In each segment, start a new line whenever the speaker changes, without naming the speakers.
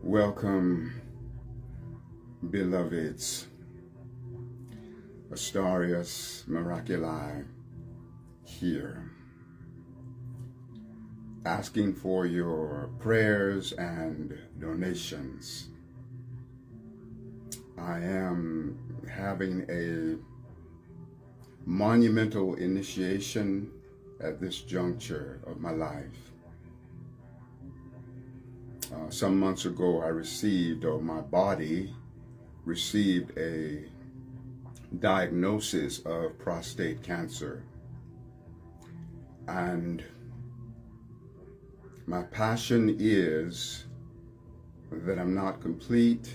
Welcome, beloveds. Astarius Miraculii here, asking for your prayers and donations. I am having a monumental initiation at this juncture of my life. Some months ago, I received, or my body received, a diagnosis of prostate cancer. And my passion is that I'm not complete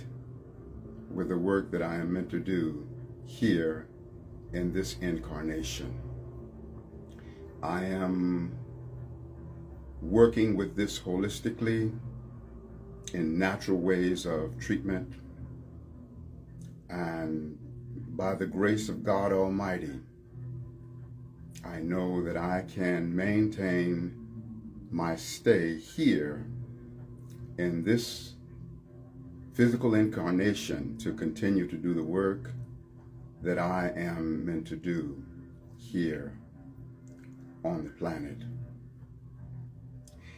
with the work that I am meant to do here in this incarnation. I am working with this holistically, in natural ways of treatment, and by the grace of God Almighty, I know that I can maintain my stay here in this physical incarnation to continue to do the work that I am meant to do here on the planet.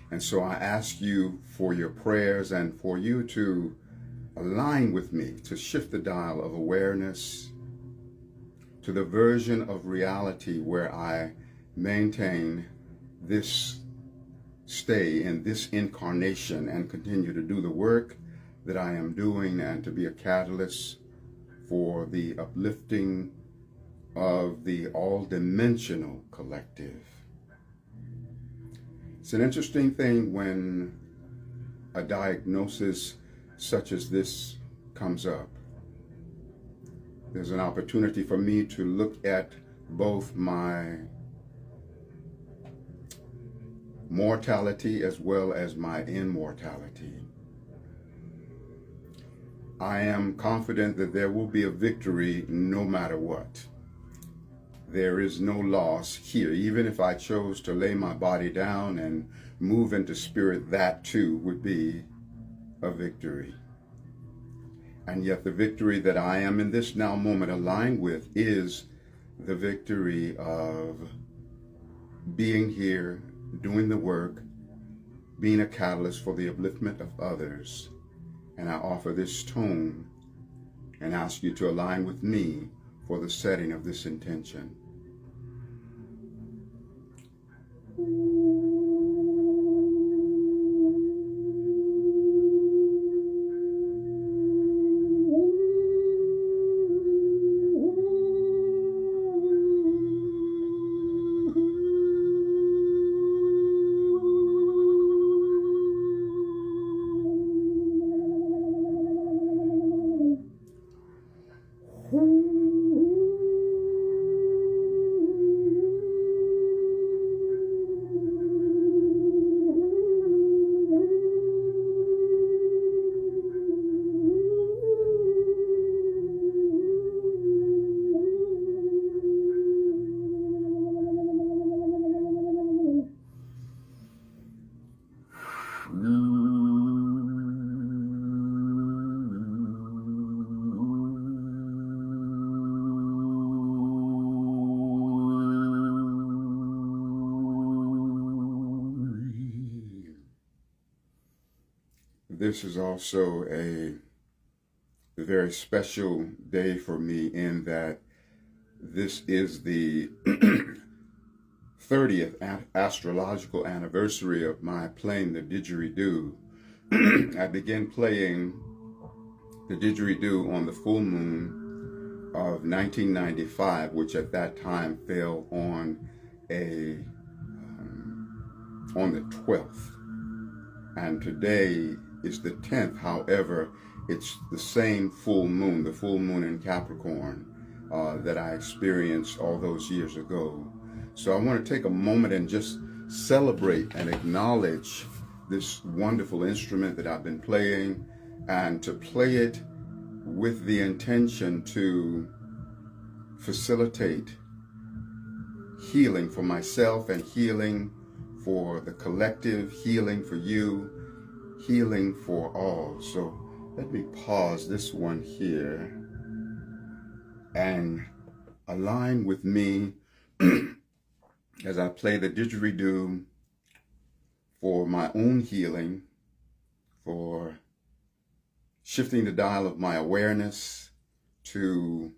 And so I ask you for your prayers and for you to align with me, to shift the dial of awareness to the version of reality where I maintain this stay in this incarnation and continue to do the work that I am doing, and to be a catalyst for the uplifting of the all-dimensional collective. It's an interesting thing when a diagnosis such as this comes up. There's an opportunity for me to look at both my mortality as well as my immortality. I am confident that there will be a victory no matter what. There is no loss here. Even if I chose to lay my body down and move into spirit, that too would be a victory. And yet the victory that I am in this now moment aligned with is the victory of being here, doing the work, being a catalyst for the upliftment of others. And I offer this tone and ask you to align with me for the setting of this intention. This is also a very special day for me in that this is the 30th astrological anniversary of my playing the Didgeridoo. I began playing the Didgeridoo on the full moon of 1995, which at that time fell on the 12th. And today is the 10th. However, it's the same full moon, the full moon in Capricorn, that I experienced all those years ago. So I want to take a moment and just celebrate and acknowledge this wonderful instrument that I've been playing, and to play it with the intention to facilitate healing for myself and healing for the collective, healing for you, healing for all. So let me pause this one here and align with me as I play the Didgeridoo for my own healing, for shifting the dial of my awareness to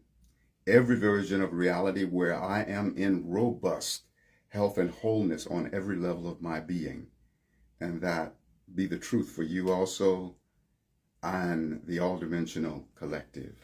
every version of reality where I am in robust health and wholeness on every level of my being. And that be the truth for you also and the all-dimensional collective.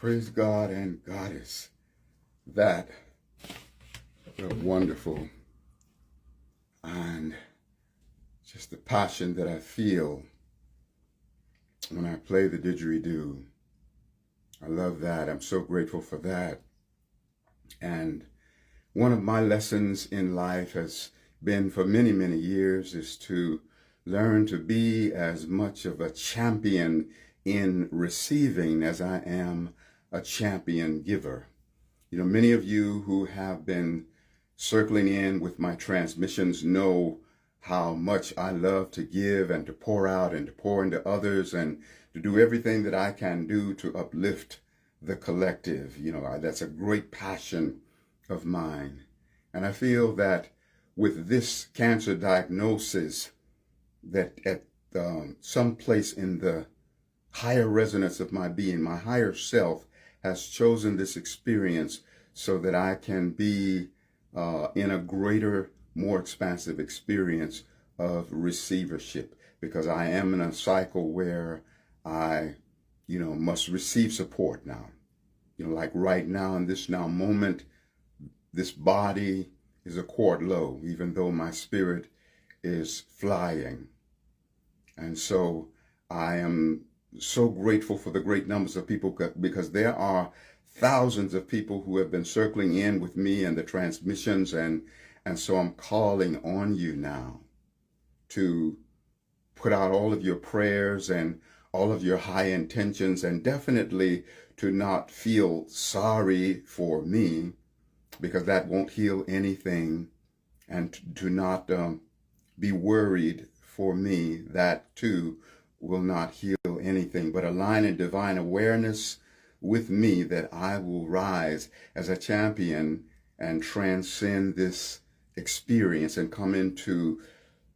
Praise God and Goddess. That was wonderful. And just the passion that I feel when I play the didgeridoo. I love that. I'm so grateful for that. And one of my lessons in life has been for many, many years is to learn to be as much of a champion in receiving as I am a champion giver. You know, many of you who have been circling in with my transmissions know how much I love to give and to pour out and to pour into others and to do everything that I can do to uplift the collective. You know, that's a great passion of mine. And I feel that with this cancer diagnosis, that at some place in the higher resonance of my being, my higher self has chosen this experience so that I can be in a greater, more expansive experience of receivership, because I am in a cycle where I, must receive support now. Like right now in this now moment, this body is a quart low, even though my spirit is flying. And so I am so grateful for the great numbers of people, because there are thousands of people who have been circling in with me and the transmissions. And so I'm calling on you now to put out all of your prayers and all of your high intentions, and definitely to not feel sorry for me, because that won't heal anything, and to not be worried for me. That too will not heal anything, but align in divine awareness with me that I will rise as a champion and transcend this experience and come into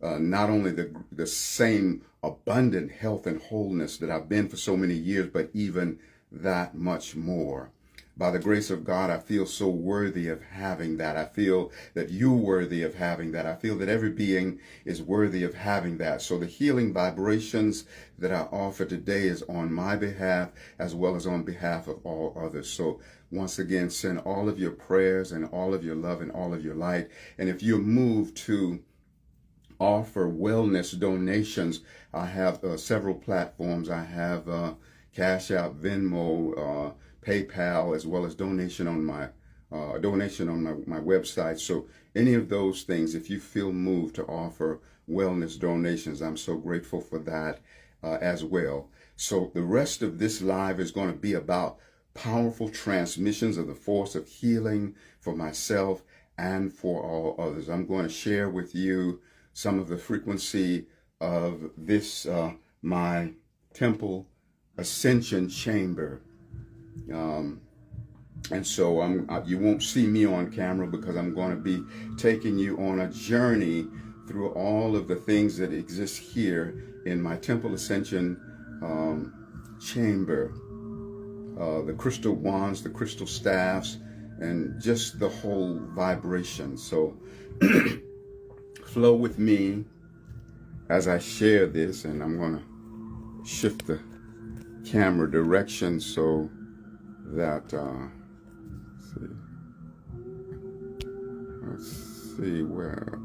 not only the same abundant health and wholeness that I've been for so many years, but even that much more. By the grace of God, I feel so worthy of having that. I feel that you're worthy of having that. I feel that every being is worthy of having that. So the healing vibrations that I offer today is on my behalf as well as on behalf of all others. So once again, send all of your prayers and all of your love and all of your light. And if you're moved to offer wellness donations, I have several platforms. I have CashApp, Venmo, PayPal, as well as donation on my website. So any of those things, if you feel moved to offer wellness donations, I'm so grateful for that as well. So the rest of this live is going to be about powerful transmissions of the force of healing for myself and for all others. I'm going to share with you some of the frequency of this, my temple Ascension chamber. And so you won't see me on camera, because I'm going to be taking you on a journey through all of the things that exist here in my temple Ascension chamber. The crystal wands, the crystal staffs, and just the whole vibration. So flow with me as I share this, and I'm going to shift the camera direction so that let's see where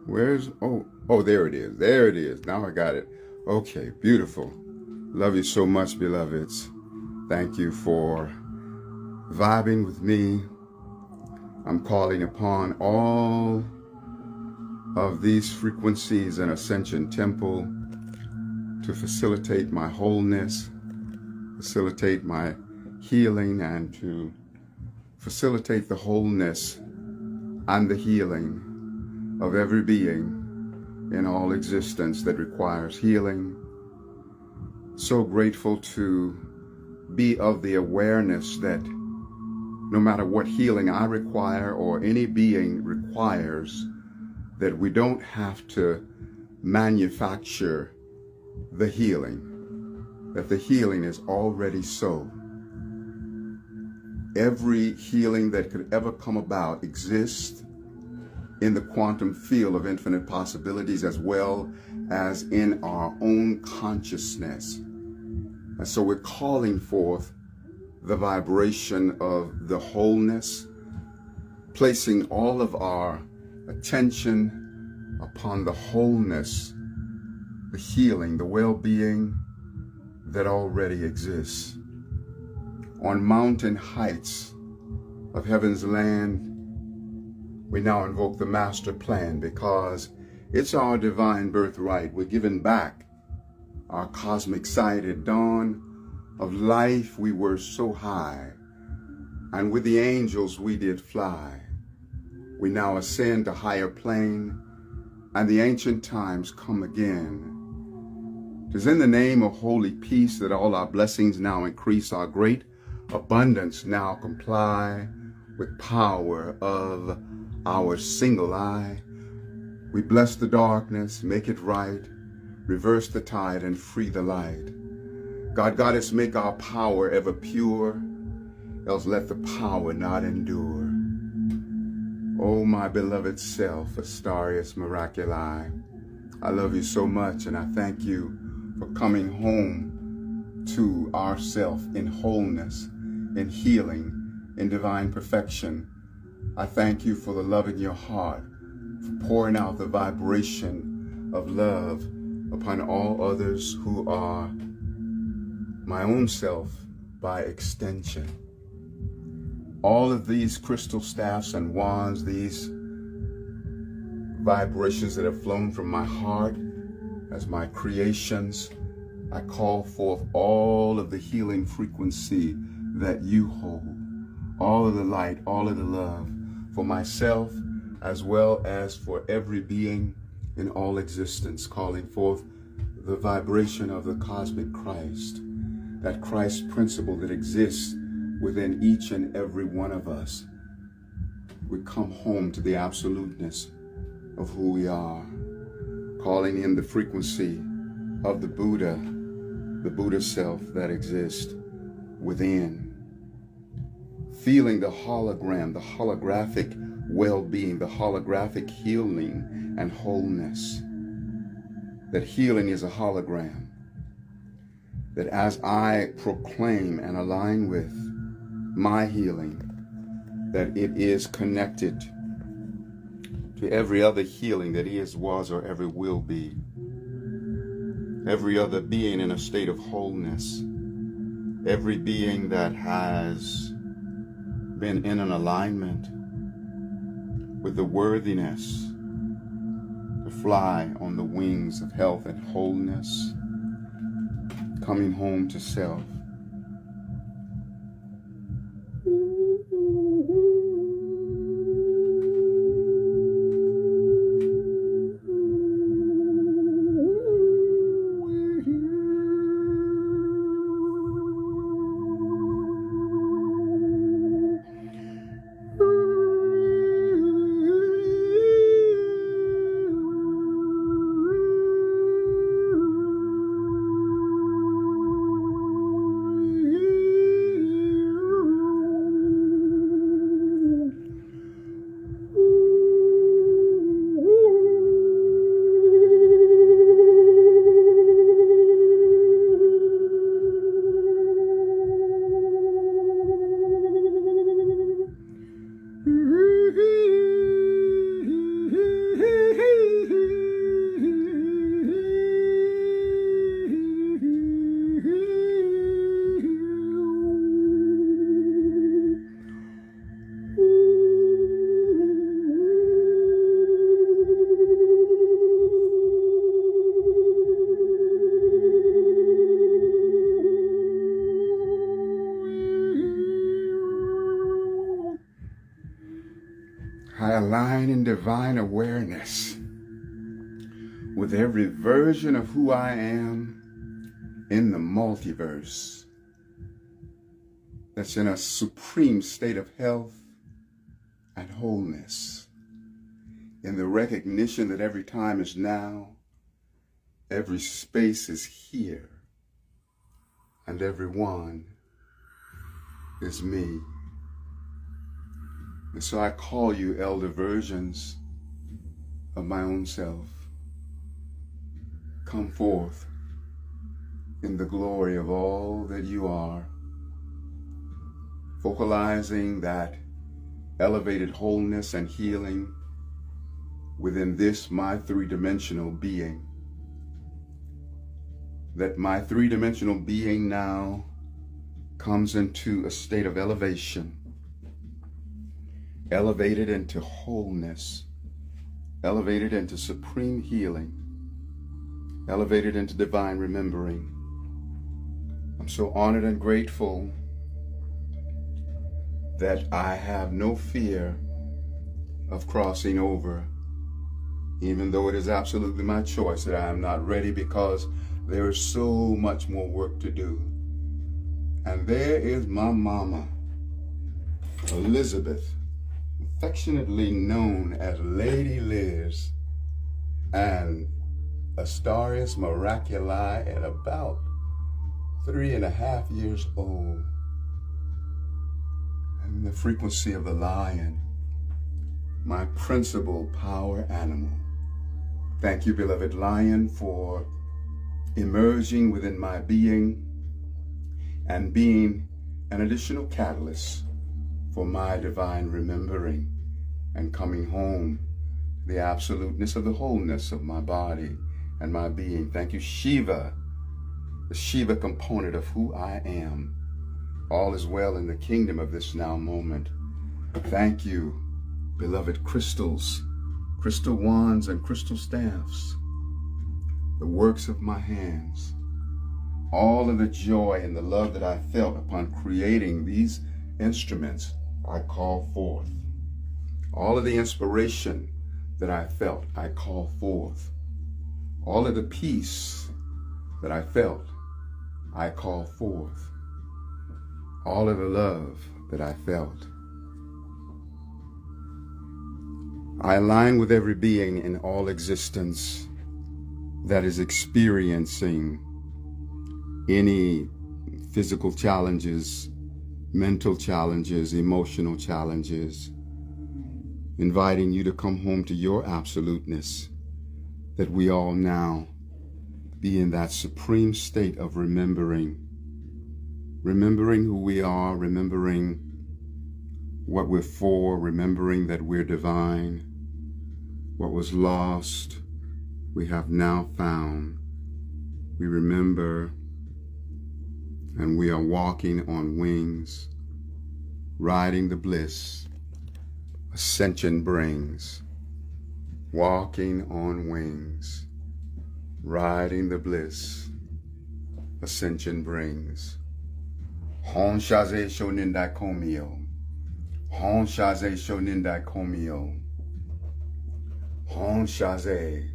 where's there it is. Now I got it. Okay, beautiful. Love you so much, beloveds. Thank you for vibing with me. I'm calling upon all of these frequencies in Ascension Temple to facilitate my wholeness, facilitate my healing, and to facilitate the wholeness and the healing of every being in all existence that requires healing. So grateful to be of the awareness that no matter what healing I require or any being requires, that we don't have to manufacture the healing, that the healing is already so. Every healing that could ever come about exists in the quantum field of infinite possibilities, as well as in our own consciousness. And so we're calling forth the vibration of the wholeness, placing all of our attention upon the wholeness, the healing, the well-being that already exists. On mountain heights of heaven's land, we now invoke the master plan, because it's our divine birthright. We're giving back our cosmic sight at dawn of life. We were so high, and with the angels we did fly. We now ascend to higher plane, and the ancient times come again. 'Tis in the name of holy peace that all our blessings now increase, our great abundance now comply with power of our single eye. We bless the darkness, make it right, reverse the tide and free the light. God, Goddess, make our power ever pure, else let the power not endure. Oh, my beloved self, Astarius Miraculii, I love you so much, and I thank you for coming home to ourself in wholeness, in healing, in divine perfection. I thank you for the love in your heart, for pouring out the vibration of love upon all others who are my own self by extension. All of these crystal staffs and wands, these vibrations that have flown from my heart as my creations, I call forth all of the healing frequency that you hold, all of the light, all of the love for myself, as well as for every being in all existence, calling forth the vibration of the cosmic Christ, that Christ principle that exists within each and every one of us. We come home to the absoluteness of who we are, calling in the frequency of the Buddha self that exists within, feeling the hologram, the holographic well-being, the holographic healing and wholeness, that healing is a hologram, that as I proclaim and align with my healing, that it is connected to every other healing that is, was, or ever will be. Every other being in a state of wholeness. Every being that has been in an alignment with the worthiness to fly on the wings of health and wholeness, coming home to self. I align in divine awareness with every version of who I am in the multiverse that's in a supreme state of health and wholeness, in the recognition that every time is now, every space is here, and every one is me. And so I call you elder versions of my own self come forth in the glory of all that you are, focalizing that elevated wholeness and healing within this my three-dimensional being. That my three-dimensional being now comes into a state of elevation, elevated into wholeness, elevated into supreme healing, elevated into divine remembering. I'm so honored and grateful that I have no fear of crossing over, even though it is absolutely my choice that I am not ready, because there is so much more work to do. And there is my mama, Elizabeth, affectionately known as Lady Liz, and Astarius Miraculii at about 3.5 years old. And the frequency of the lion, my principal power animal. Thank you, beloved lion, for emerging within my being and being an additional catalyst for my divine remembering and coming home to the absoluteness of the wholeness of my body and my being. Thank you, Shiva, the Shiva component of who I am. All is well in the kingdom of this now moment. Thank you, beloved crystals, crystal wands and crystal staffs, the works of my hands, all of the joy and the love that I felt upon creating these instruments, I call forth. All of the inspiration that I felt, I call forth. All of the peace that I felt, I call forth. All of the love that I felt, I align with every being in all existence that is experiencing any physical challenges, mental challenges, emotional challenges, inviting you to come home to your absoluteness, that we all now be in that supreme state of remembering who we are, remembering what we're for, remembering that we're divine. What was lost, we have now found. We remember, and we are walking on wings, riding the bliss Ascension brings. Walking on wings, riding the bliss Ascension brings. Hon shaze shoninda komio. Hon shaze shoninda komio. Hon shaze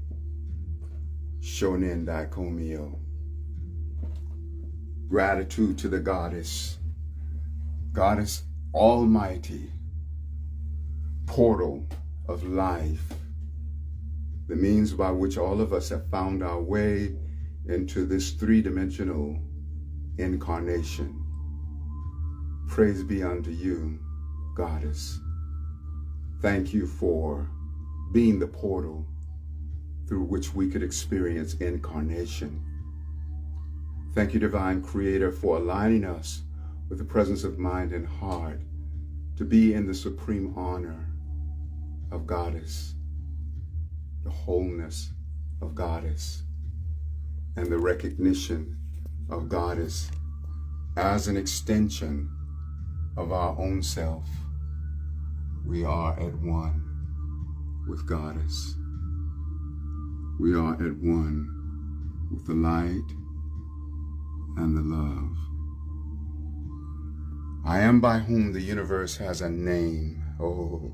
shoninda komio. Gratitude to the Goddess, Goddess Almighty, portal of life, the means by which all of us have found our way into this three-dimensional incarnation. Praise be unto you, Goddess. Thank you for being the portal through which we could experience incarnation. Thank you, Divine Creator, for aligning us with the presence of mind and heart to be in the supreme honor of Goddess, the wholeness of Goddess, and the recognition of Goddess as an extension of our own self. We are at one with Goddess. We are at one with the light and the love. I am by whom the universe has a name. Oh,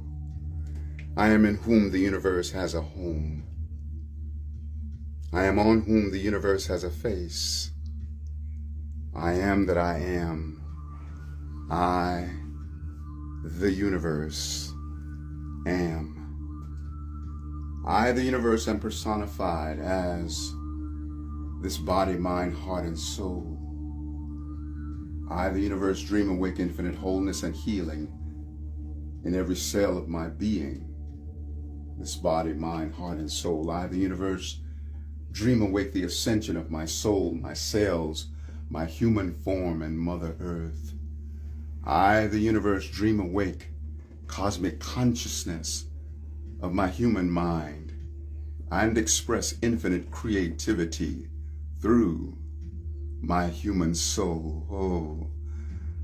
I am in whom the universe has a home. I am on whom the universe has a face. I am that I am. I, the universe, am. I, the universe, am personified as this body, mind, heart, and soul. I, the universe, dream awake infinite wholeness and healing in every cell of my being. this body, mind, heart, and soul. I, the universe, dream awake the ascension of my soul, my cells, my human form, and Mother Earth. I, the universe, dream awake cosmic consciousness of my human mind and express infinite creativity through my human soul. Oh,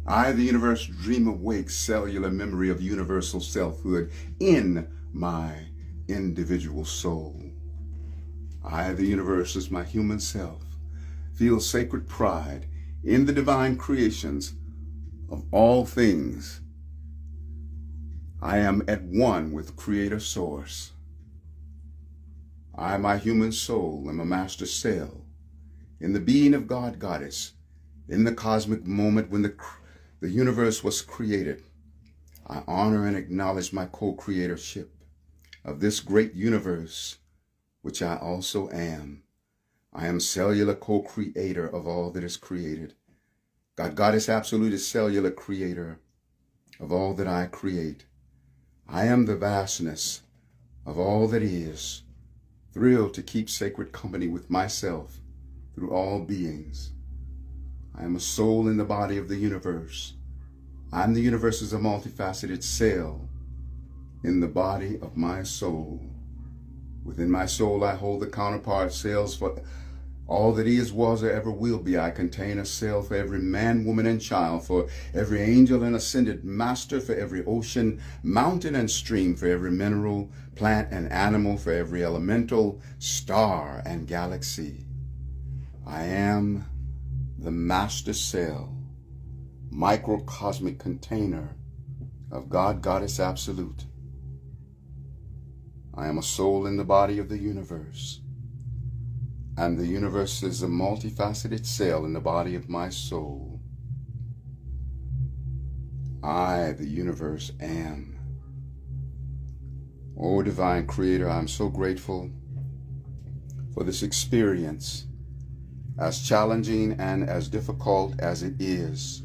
I, the universe, dream awake cellular memory of universal selfhood in my individual soul. I, the universe, as my human self, feel sacred pride in the divine creations of all things. I am at one with Creator Source. I, my human soul, am a master cell in the being of God Goddess, in the cosmic moment when the universe was created. I honor and acknowledge my co-creatorship of this great universe, which I also am. I am cellular co-creator of all that is created. God Goddess Absolute is cellular creator of all that I create. I am the vastness of all that is, thrilled to keep sacred company with myself through all beings. I am a soul in the body of the universe. I am the universe as a multifaceted cell in the body of my soul. Within my soul, I hold the counterpart cells for all that is, was, or ever will be. I contain a cell for every man, woman, and child, for every angel and ascended master, for every ocean, mountain, and stream, for every mineral, plant, and animal, for every elemental, star, and galaxy. I am the master cell, microcosmic container of God Goddess Absolute. I am a soul in the body of the universe, and the universe is a multifaceted cell in the body of my soul. I, the universe, am. Oh, Divine Creator, I'm so grateful for this experience, as challenging and as difficult as it is,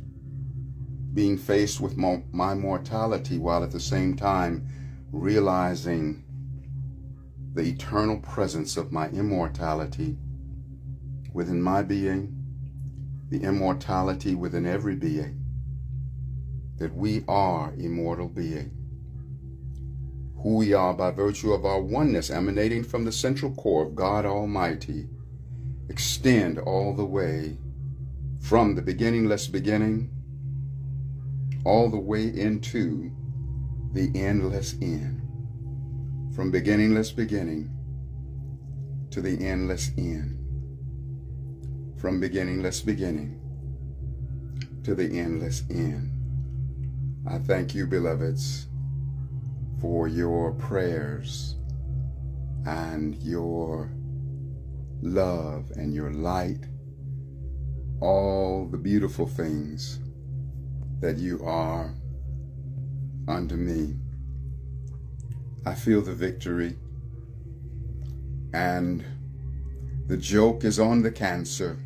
being faced with my mortality while at the same time realizing the eternal presence of my immortality within my being, the immortality within every being, that we are immortal being, who we are by virtue of our oneness emanating from the central core of God Almighty, extend all the way from the beginningless beginning all the way into the endless end. From beginningless beginning to the endless end. From beginningless beginning to the endless end. I thank you, beloveds, for your prayers and your love and your light, all the beautiful things that you are unto me. I feel the victory, and the joke is on the cancer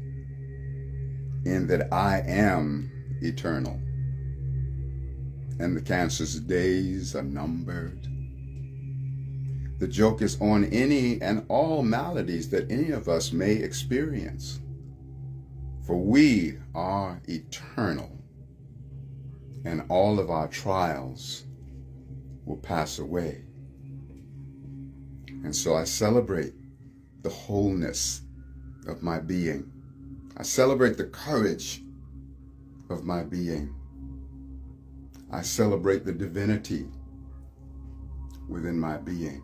in that I am eternal, and the cancer's days are numbered. The joke is on any and all maladies that any of us may experience, for we are eternal, and all of our trials will pass away. And so I celebrate the wholeness of my being. I celebrate the courage of my being. I celebrate the divinity within my being.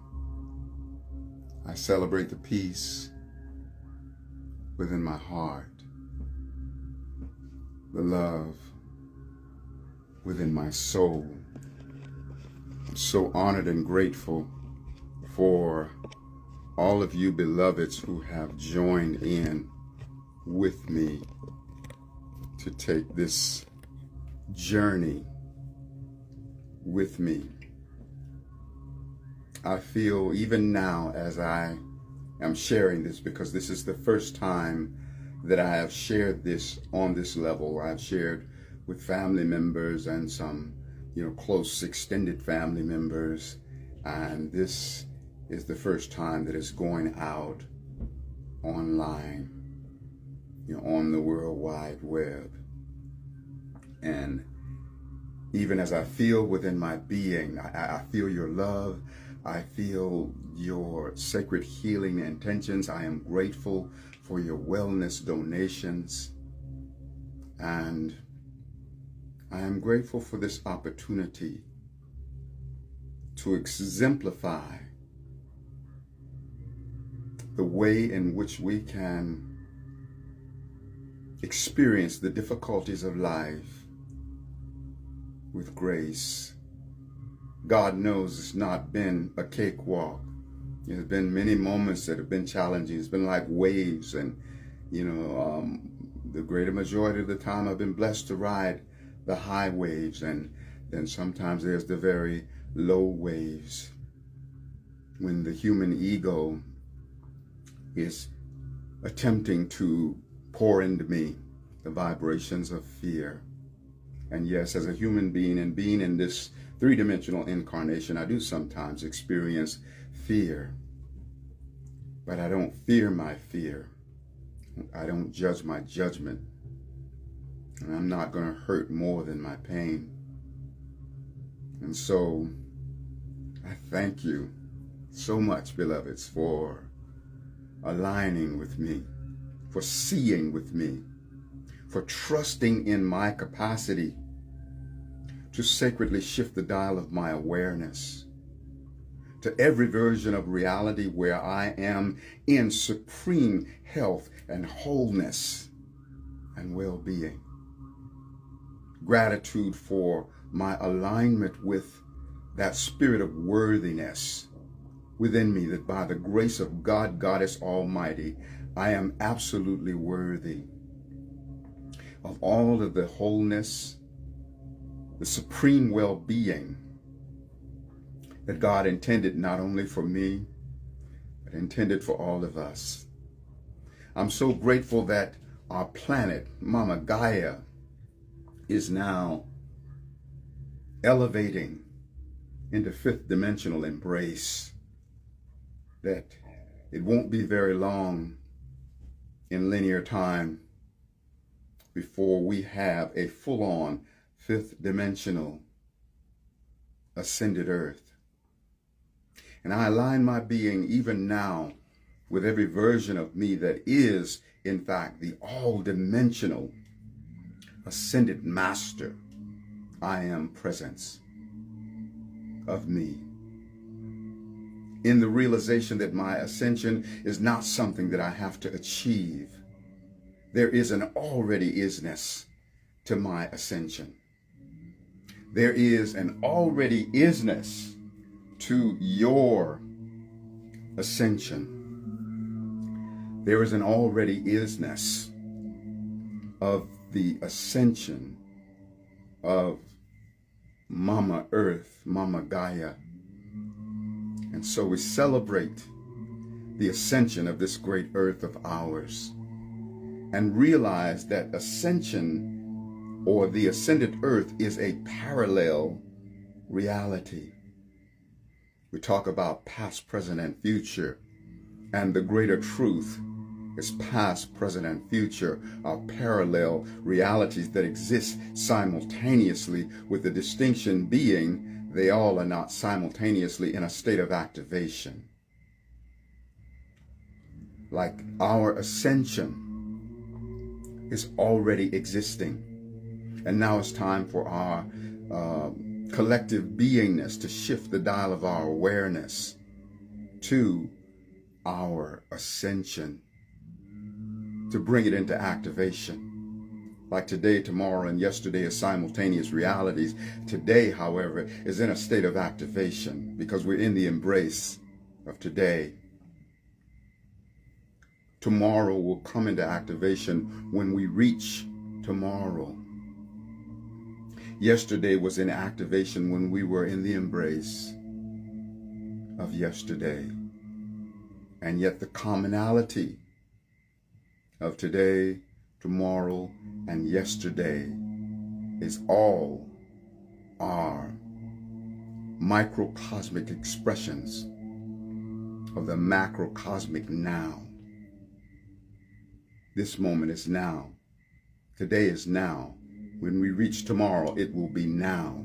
I celebrate the peace within my heart, the love within my soul. I'm so honored and grateful for all of you beloveds who have joined in with me to take this journey with me. I feel even now as I am sharing this, because this is the first time that I have shared this on this level. I've shared with family members and some, close extended family members, and this is the first time that it's going out online, on the World Wide Web. And even as I feel within my being, I feel your love, I feel your sacred healing intentions. I am grateful for your wellness donations. And I am grateful for this opportunity to exemplify the way in which we can experience the difficulties of life with grace. God knows it's not been a cakewalk. There's been many moments that have been challenging. It's been like waves, and the greater majority of the time I've been blessed to ride the high waves, and then sometimes there's the very low waves when the human ego is attempting to pour into me the vibrations of fear. And yes, as a human being and being in this three-dimensional incarnation, I do sometimes experience fear. But I don't fear my fear. I don't judge my judgment. And I'm not going to hurt more than my pain. And so I thank you so much, beloveds, for aligning with me, for seeing with me, for trusting in my capacity to sacredly shift the dial of my awareness to every version of reality where I am in supreme health and wholeness and well-being. Gratitude for my alignment with that spirit of worthiness within me, that by the grace of God, Goddess Almighty, I am absolutely worthy of all of the wholeness, the supreme well-being that God intended not only for me, but intended for all of us. I'm so grateful that our planet, Mama Gaia, is now elevating into fifth dimensional embrace, that it won't be very long in linear time before we have a full-on fifth dimensional ascended earth. And I align my being even now with every version of me that is, in fact, the all-dimensional ascended master. I am presence of me. In the realization that my ascension is not something that I have to achieve. There is an already isness to my ascension. There is an already isness to your ascension. There is an already isness of the ascension of Mama Earth, Mama Gaia. And so we celebrate the ascension of this great earth of ours and realize that ascension, or the ascended earth, is a parallel reality. We talk about past, present, and future, and the greater truth is past, present, and future are parallel realities that exist simultaneously, with the distinction being they all are not simultaneously in a state of activation. Like our ascension is already existing, and now it's time for our collective beingness to shift the dial of our awareness to our ascension, to bring it into activation. Like today, tomorrow, and yesterday is simultaneous realities. Today, however, is in a state of activation because we're in the embrace of today. Tomorrow will come into activation when we reach tomorrow. Yesterday was in activation when we were in the embrace of yesterday. And yet the commonality of today, tomorrow, and yesterday is all our microcosmic expressions of the macrocosmic now. This moment is now. Today is now. When we reach tomorrow, it will be now.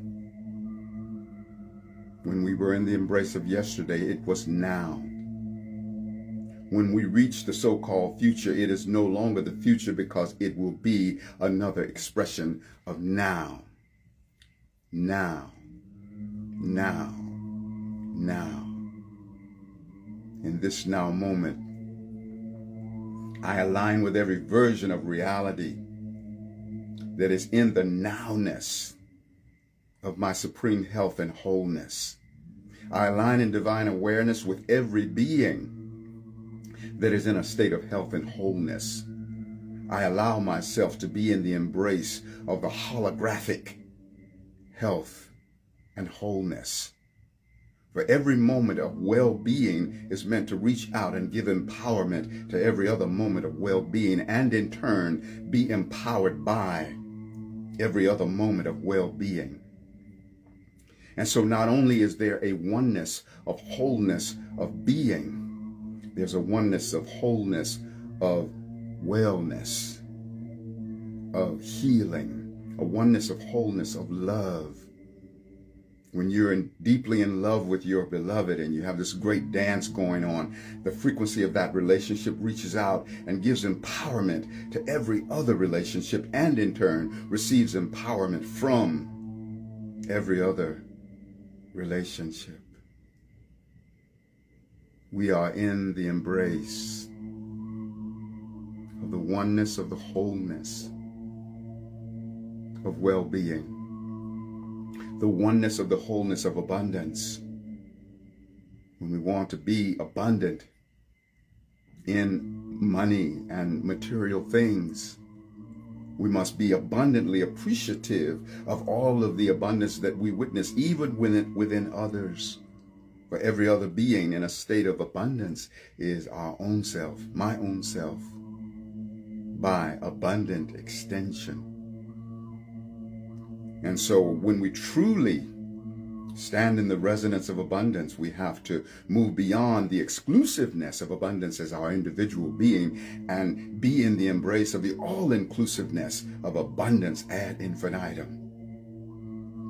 When we were in the embrace of yesterday, it was now. When we reach the so-called future, it is no longer the future because it will be another expression of now. Now. Now. Now. In this now moment, I align with every version of reality that is in the nowness of my supreme health and wholeness. I align in divine awareness with every being that is in a state of health and wholeness. I allow myself to be in the embrace of the holographic health and wholeness. For every moment of well-being is meant to reach out and give empowerment to every other moment of well-being, and in turn be empowered by every other moment of well-being. And so not only is there a oneness of wholeness of being, there's a oneness of wholeness of wellness, of healing, a oneness of wholeness of love. When you're deeply in love with your beloved and you have this great dance going on, the frequency of that relationship reaches out and gives empowerment to every other relationship, and in turn receives empowerment from every other relationship. We are in the embrace of the oneness of the wholeness of well-being. The oneness of the wholeness of abundance. When we want to be abundant in money and material things, we must be abundantly appreciative of all of the abundance that we witness, even within others. For every other being in a state of abundance is our own self, my own self, by abundant extension. And so when we truly stand in the resonance of abundance, we have to move beyond the exclusiveness of abundance as our individual being and be in the embrace of the all-inclusiveness of abundance ad infinitum.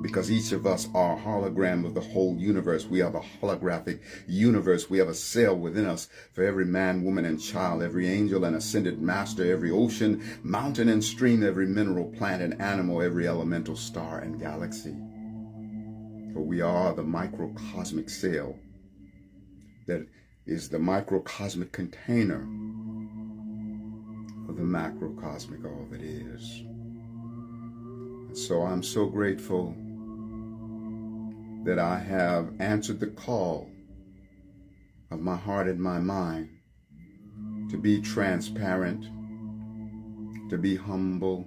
Because each of us are a hologram of the whole universe. We are the holographic universe. We have a cell within us for every man, woman, and child, every angel and ascended master, every ocean, mountain, and stream, every mineral, plant, and animal, every elemental star and galaxy. For we are the microcosmic cell that is the microcosmic container of the macrocosmic all that is. And so I'm so grateful that I have answered the call of my heart and my mind to be transparent, to be humble,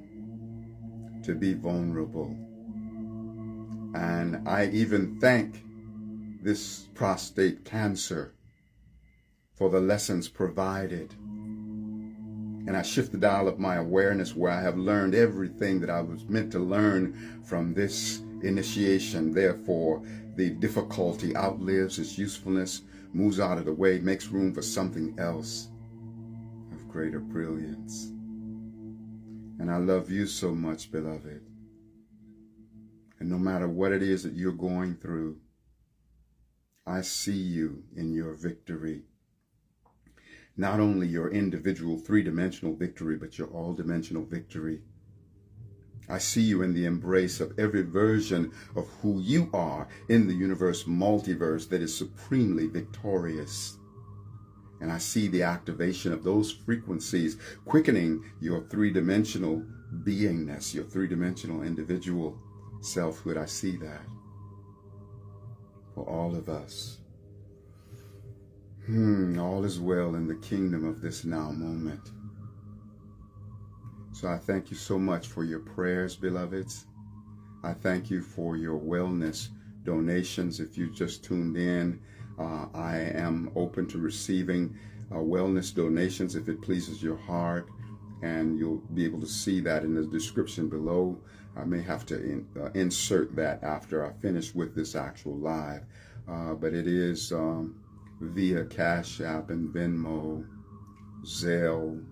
to be vulnerable. And I even thank this prostate cancer for the lessons provided. And I shift the dial of my awareness where I have learned everything that I was meant to learn from this initiation. Therefore, the difficulty outlives its usefulness, moves out of the way, makes room for something else of greater brilliance. And I love you so much, beloved. And no matter what it is that you're going through, I see you in your victory. Not only your individual three-dimensional victory, but your all-dimensional victory. I see you in the embrace of every version of who you are in the universe multiverse that is supremely victorious. And I see the activation of those frequencies quickening your three-dimensional beingness, your three-dimensional individual selfhood. I see that for all of us. All is well in the kingdom of this now moment. So I thank you so much for your prayers, beloveds. I thank you for your wellness donations. If you just tuned in, I am open to receiving wellness donations if it pleases your heart. And you'll be able to see that in the description below. I may have to insert that after I finish with this actual live. But it is via Cash App and Venmo, Zelle,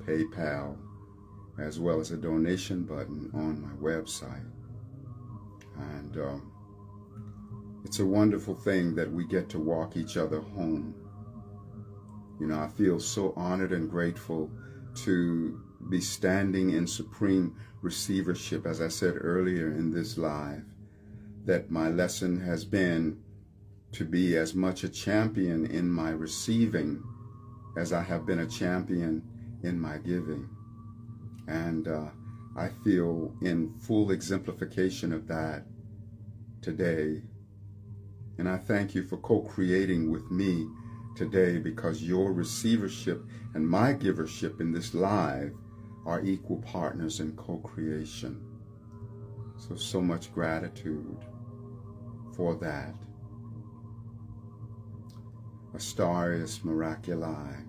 PayPal, as well as a donation button on my website. And it's a wonderful thing that we get to walk each other home. You know, I feel so honored and grateful to be standing in supreme receivership, as I said earlier in this live, that my lesson has been to be as much a champion in my receiving as I have been a champion in my giving. And I feel in full exemplification of that today. And I thank you for co-creating with me today, because your receivership and my givership in this live are equal partners in co-creation. So much gratitude for that. Astarius Miraculii.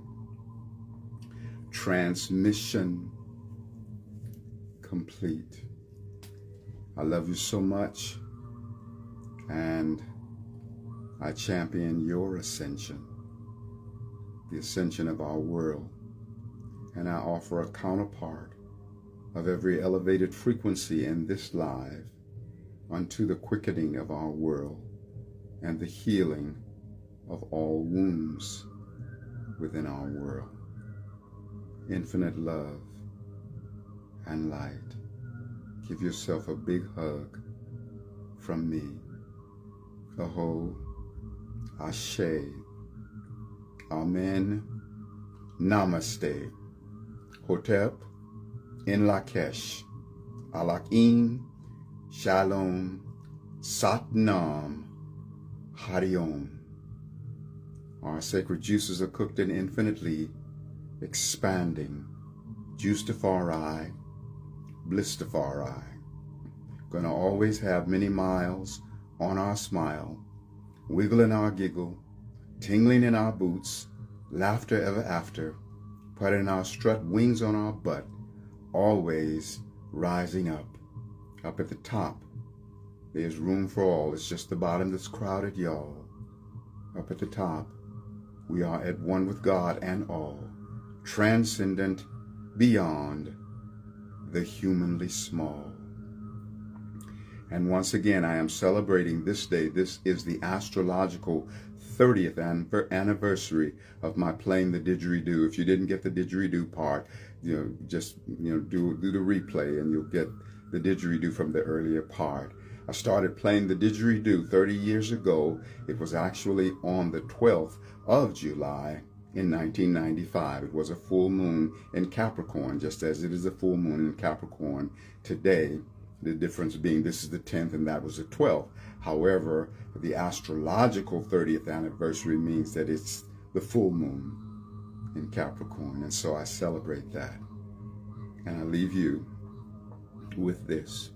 Transmission complete. I love you so much, and I champion your ascension, the ascension of our world, and I offer a counterpart of every elevated frequency in this live unto the quickening of our world and the healing of all wounds within our world. Infinite love and light. Give yourself a big hug from me. Aho, Ashe, Amen, Namaste, Hotep, In Lakesh, Alakim, Shalom, Satnam, Hariom. Our sacred juices are cooked in infinitely expanding Juicifari, Blissifari. Gonna always have many miles on our smile, wiggle in our giggle, tingling in our boots, laughter ever after, putting our strut, wings on our butt, always rising up. Up at the top, there's room for all. It's just the bottom that's crowded, y'all. Up at the top, we are at one with God and all, transcendent beyond the humanly small. And once again, I am celebrating this day. This is the astrological 30th anniversary of my playing the didgeridoo. If you didn't get the didgeridoo part, just do the replay and you'll get the didgeridoo from the earlier part. I started playing the didgeridoo 30 years ago. It was actually on the 12th of July in 1995. It was a full moon in Capricorn, just as it is a full moon in Capricorn today. The difference being this is the 10th and that was the 12th. However, the astrological 30th anniversary means that it's the full moon in Capricorn. And so I celebrate that. And I leave you with this.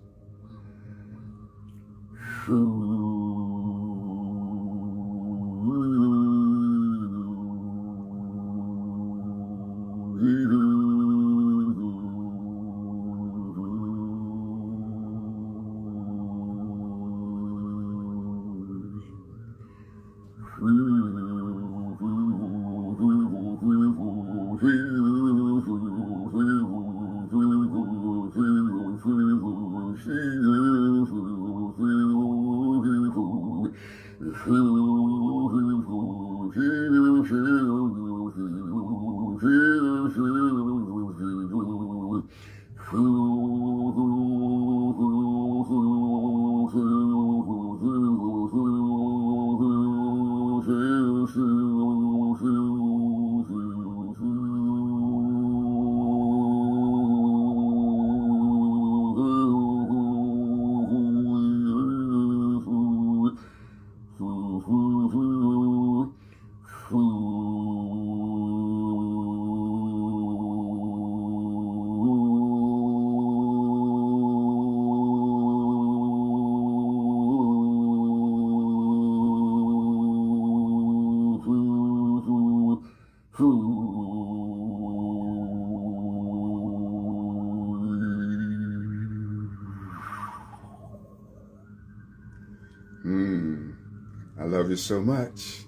I love you so much.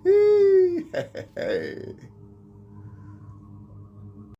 Hey.